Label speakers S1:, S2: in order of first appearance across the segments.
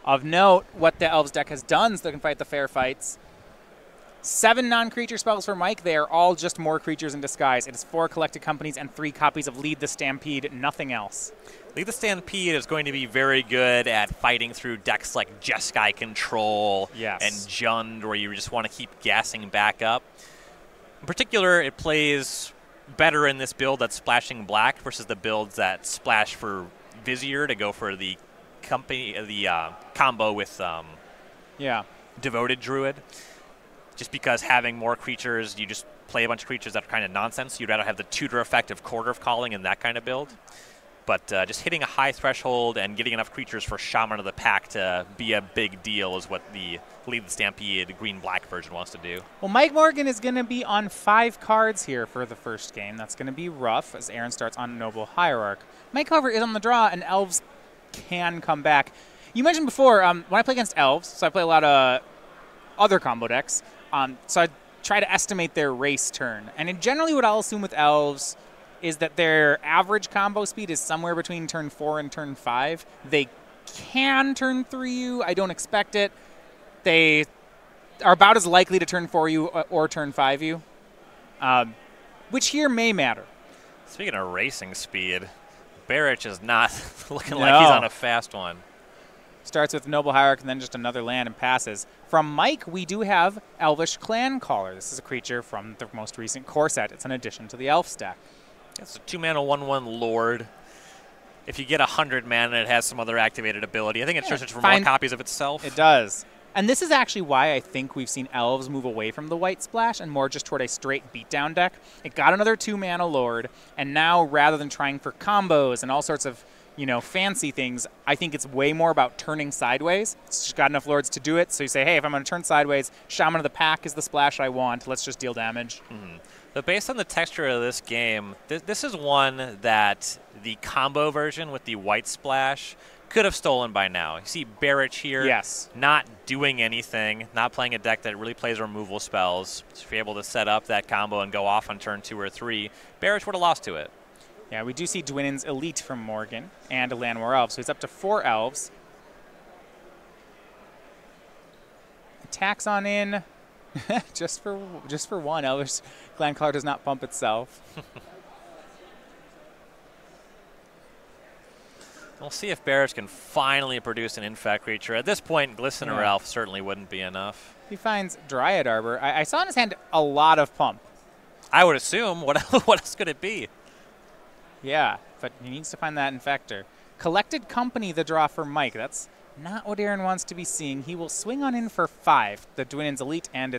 S1: Of note, what the Elves deck has done so they can fight the fair fights. 7 non-creature spells for Mike. They are all just more creatures in disguise. It is 4 collected companies and 3 copies of Lead the Stampede, nothing else.
S2: Lead the Stampede is going to be very good at fighting through decks like Jeskai Control and Jund, where you just want to keep gassing back up. In particular, it plays better in this build that's splashing black versus the builds that splash for Vizier to go for the combo with Devoted Druid. Just because having more creatures, you just play a bunch of creatures that are kind of nonsense. You'd rather have the tutor effect of Quarter of Calling in that kind of build. But just hitting a high threshold and getting enough creatures for Shaman of the Pack to be a big deal is what the Lead the Stampede green-black version wants to do.
S1: Well, Mike Morgan is going to be on 5 cards here for the first game. That's going to be rough as Aaron starts on Noble Hierarch. Mike, however, is on the draw, and Elves can come back. You mentioned before, when I play against Elves, so I play a lot of other combo decks, so I try to estimate their race turn. And generally what I'll assume with Elves is that their average combo speed is somewhere between turn 4 and turn 5. They can turn 3 you. I don't expect it. They are about as likely to turn 4 you or turn 5 you, which here may matter.
S2: Speaking of racing speed, Barich is not looking like he's on a fast one.
S1: Starts with Noble Hierarch and then just another land and passes. From Mike, we do have Elvish Clan Caller. This is a creature from the most recent core set. It's an addition to the Elf stack.
S2: It's a 2-mana 1/1 Lord. If you get 100 mana, it has some other activated ability. I think it searches for more copies of itself.
S1: It does. And this is actually why I think we've seen Elves move away from the white splash and more just toward a straight beatdown deck. It got another 2-mana Lord, and now rather than trying for combos and all sorts of fancy things, I think it's way more about turning sideways. It's just got enough Lords to do it. So you say, hey, if I'm going to turn sideways, Shaman of the Pack is the splash I want. Let's just deal damage.
S2: But based on the texture of this game, this is one that the combo version with the white splash could have stolen by now. You see Barich here, not doing anything, not playing a deck that really plays removal spells. So if you're able to set up that combo and go off on turn 2 or 3, Barich would have lost to it.
S1: Yeah, we do see Dwinnen's Elite from Morgan and a Land War Elf, so he's up to 4 Elves. Attacks on in, just for one. Elvish Clan Caller does not pump itself.
S2: We'll see if Barich can finally produce an Infect creature. At this point, Glistener Elf certainly wouldn't be enough.
S1: He finds Dryad Arbor. I saw in his hand a lot of pump.
S2: I would assume. What else could it be?
S1: Yeah, but he needs to find that Infector. Collected Company, the draw for Mike. That's not what Aaron wants to be seeing. He will swing on in for 5. The Dwinnen's Elite, and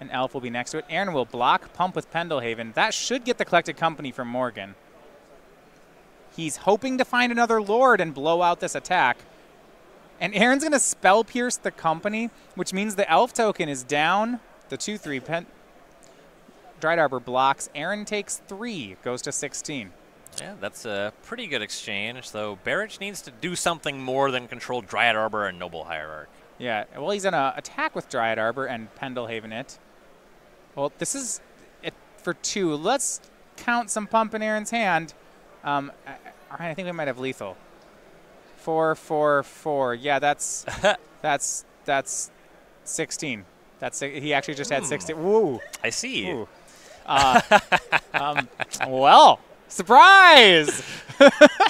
S1: an Elf will be next to it. Aaron will block, pump with Pendelhaven. That should get the Collected Company from Morgan. He's hoping to find another Lord and blow out this attack. And Aaron's going to Spell Pierce the Company, which means the Elf token is down. The 2/3 Dryad Arbor blocks. Aaron takes 3, goes to 16.
S2: Yeah, that's a pretty good exchange, though Barich needs to do something more than control Dryad Arbor and Noble Hierarch.
S1: Yeah, well, he's going to attack with Dryad Arbor and Pendelhaven it. Well, this is it for 2. Let's count some pump in Aaron's hand. I think we might have lethal. 4, 4, 4. Yeah, that's 16. He actually just had 16. Woo!
S2: I see.
S1: Ooh. Well, surprise!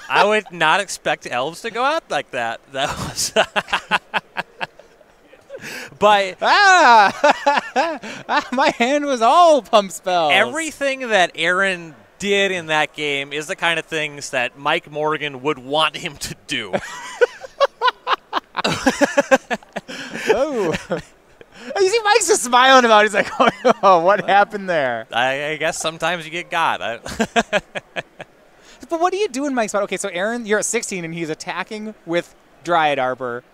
S2: I would not expect Elves to go out like that. That was. But
S1: my hand was all pump spells.
S2: Everything that Aaron did in that game is the kind of things that Mike Morgan would want him to do.
S1: Oh. You see Mike's just smiling about it. He's like, oh, what happened there?
S2: I guess sometimes you get got.
S1: But what do you do in Mike's spot? Okay, so Aaron, you're at 16, and he's attacking with Dryad Arbor.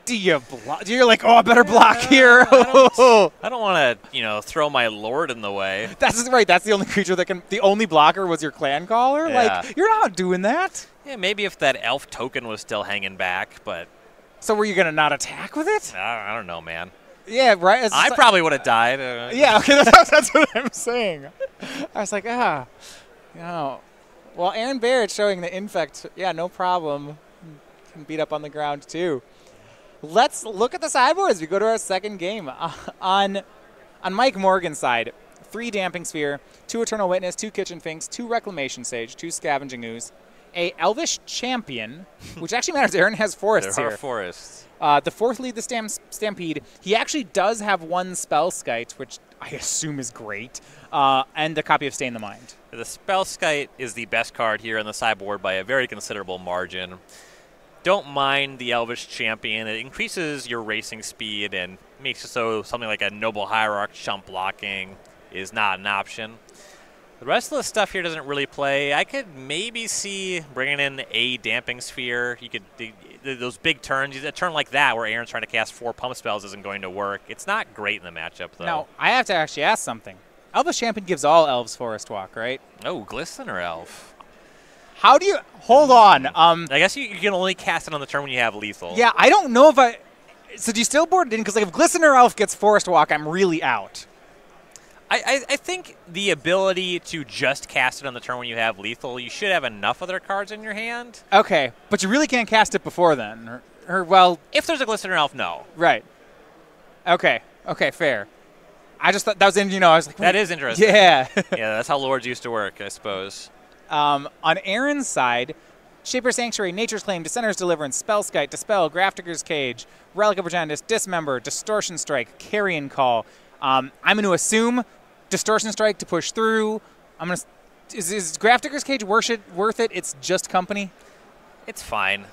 S1: Do you block? You're like, oh, I better block here.
S2: I don't want to, throw my Lord in the way.
S1: That's right. That's the only creature that can. The only blocker was your Clan Caller.
S2: Yeah.
S1: Like, you're not doing that.
S2: Yeah, maybe if that Elf token was still hanging back, but.
S1: So were you gonna not attack with it?
S2: I don't know, man.
S1: Yeah, right.
S2: I probably would have died.
S1: Yeah, okay, that's what I'm saying. I was like, Well, Aaron Barrett showing the Infect. Yeah, no problem. and beat up on the ground too. Let's look at the sideboard as we go to our second game. On Mike Morgan's side, 3 Damping Sphere, 2 Eternal Witness, 2 Kitchen Finks, 2 Reclamation Sage, 2 Scavenging Ooze, a Elvish Champion, which actually matters. Aaron has forests here.
S2: There are forests.
S1: The 4th lead, the Stampede. He actually does have 1 Spellskite, which I assume is great, and a copy of Stay in the Mind.
S2: The Spellskite is the best card here on the sideboard by a very considerable margin. Don't mind the Elvish Champion. It increases your racing speed and makes it so something like a Noble Hierarch chump blocking is not an option. The rest of the stuff here doesn't really play. I could maybe see bringing in a Damping Sphere. You could those big turns. A turn like that where Aaron's trying to cast 4 pump spells isn't going to work. It's not great in the matchup, though.
S1: Now, I have to actually ask something. Elvish Champion gives all elves Forest Walk, right?
S2: Oh, Glistener Elf.
S1: How do you... Hold on.
S2: I guess you can only cast it on the turn when you have lethal.
S1: Yeah, I don't know if I... So do you still board it in? Because like, if Glistener Elf gets Forest Walk, I'm really out.
S2: I think the ability to just cast it on the turn when you have lethal, you should have enough other cards in your hand.
S1: Okay, but you really can't cast it before then. Or well...
S2: If there's a Glistener Elf, no.
S1: Right. Okay, fair. I just thought that was, I was like...
S2: That is interesting.
S1: Yeah.
S2: Yeah, that's how Lords used to work, I suppose.
S1: On Aaron's side, Shaper Sanctuary, Nature's Claim, Dissenter's Deliverance, Spellskite, Dispel, Grafdigger's Cage, Relic of Progenitus, Dismember, Distortion Strike, Carrion Call. I'm going to assume Distortion Strike to push through. Is Grafdigger's Cage worth it? It's just company?
S2: It's fine.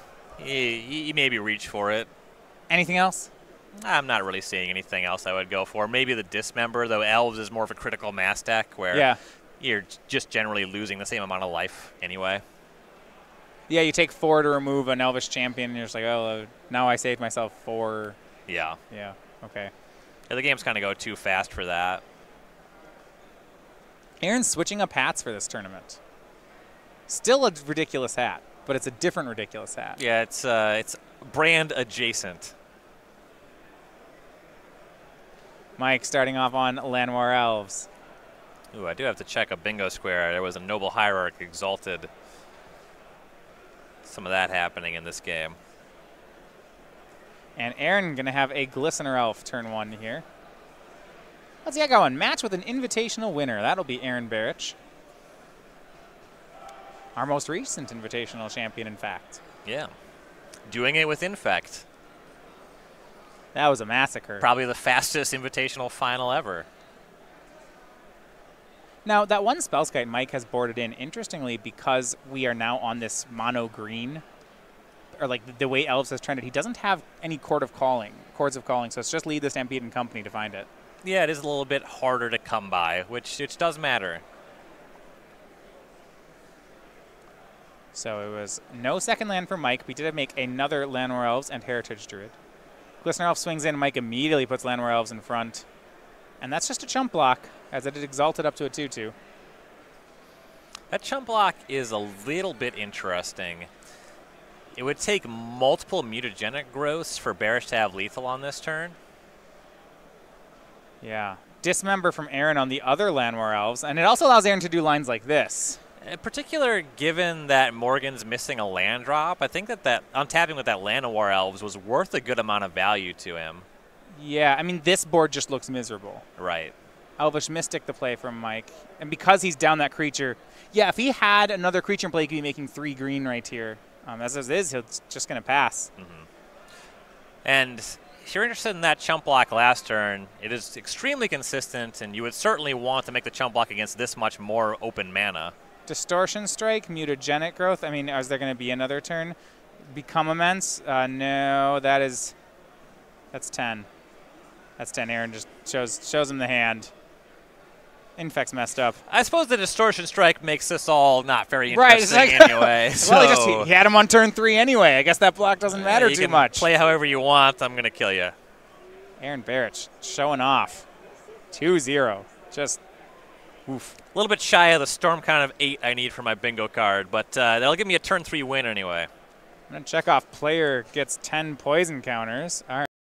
S2: You maybe reach for it.
S1: Anything else?
S2: I'm not really seeing anything else I would go for. Maybe the Dismember, though Elves is more of a critical mass deck where you're just generally losing the same amount of life anyway.
S1: Yeah, you take 4 to remove an Elvish Champion, and you're just like, oh, now I saved myself 4.
S2: Yeah.
S1: Yeah, okay.
S2: Yeah, the games kind of go too fast for that.
S1: Aaron's switching up hats for this tournament. Still a ridiculous hat, but it's a different ridiculous hat.
S2: Yeah, it's brand adjacent.
S1: Mike starting off on Llanowar Elves.
S2: Ooh, I do have to check a bingo square. There was a Noble Hierarch Exalted. Some of that happening in this game.
S1: And Aaron going to have a Glistener Elf turn 1 here. Let's see, I got one. Match with an invitational winner. That'll be Aaron Barich. Our most recent invitational champion, in fact.
S2: Yeah. Doing it with Infect.
S1: That was a massacre.
S2: Probably the fastest invitational final ever.
S1: Now, that one Spellskite Mike has boarded in, interestingly, because we are now on this mono green, or like the way Elves has trended, he doesn't have any Chords of Calling, so it's just Lead the Stampede and Company to find it.
S2: Yeah, it is a little bit harder to come by, which does matter.
S1: So it was no second land for Mike. We did make another Llanowar Elves and Heritage Druid. Glistener Elf swings in. Mike immediately puts Llanowar Elves in front. And that's just a chump block, as it exalted up to a 2-2.
S2: That chump block is a little bit interesting. It would take multiple mutagenic growths for Barich to have lethal on this turn.
S1: Yeah. Dismember from Aaron on the other Llanowar Elves, and it also allows Aaron to do lines like this.
S2: In particular, given that Morgan's missing a land drop, I think that untapping with that Llanowar Elves was worth a good amount of value to him.
S1: Yeah, I mean, this board just looks miserable.
S2: Right.
S1: Elvish Mystic the play from Mike. And because he's down that creature, yeah, if he had another creature in play, he could be making 3 green right here. As it is, he's just going to pass.
S2: Mm-hmm. And if you're interested in that chump block last turn, it is extremely consistent, and you would certainly want to make the chump block against this much more open mana. Distortion
S1: Strike, Mutagenic Growth. I mean, is there going to be another turn? Become Immense? No, that's 10. That's 10. Aaron just shows him the hand. Infect's messed up.
S2: I suppose the Distortion Strike makes this all not very interesting anyway.
S1: Well, he had him on turn 3 anyway. I guess that block doesn't matter too much.
S2: Play however you want. I'm going to kill you.
S1: Aaron Barich showing off. 2-0. Just oof.
S2: A little bit shy of the Storm Count of 8 I need for my bingo card, but that'll give me a turn 3 win anyway.
S1: I'm going to check off player gets 10 poison counters. All right.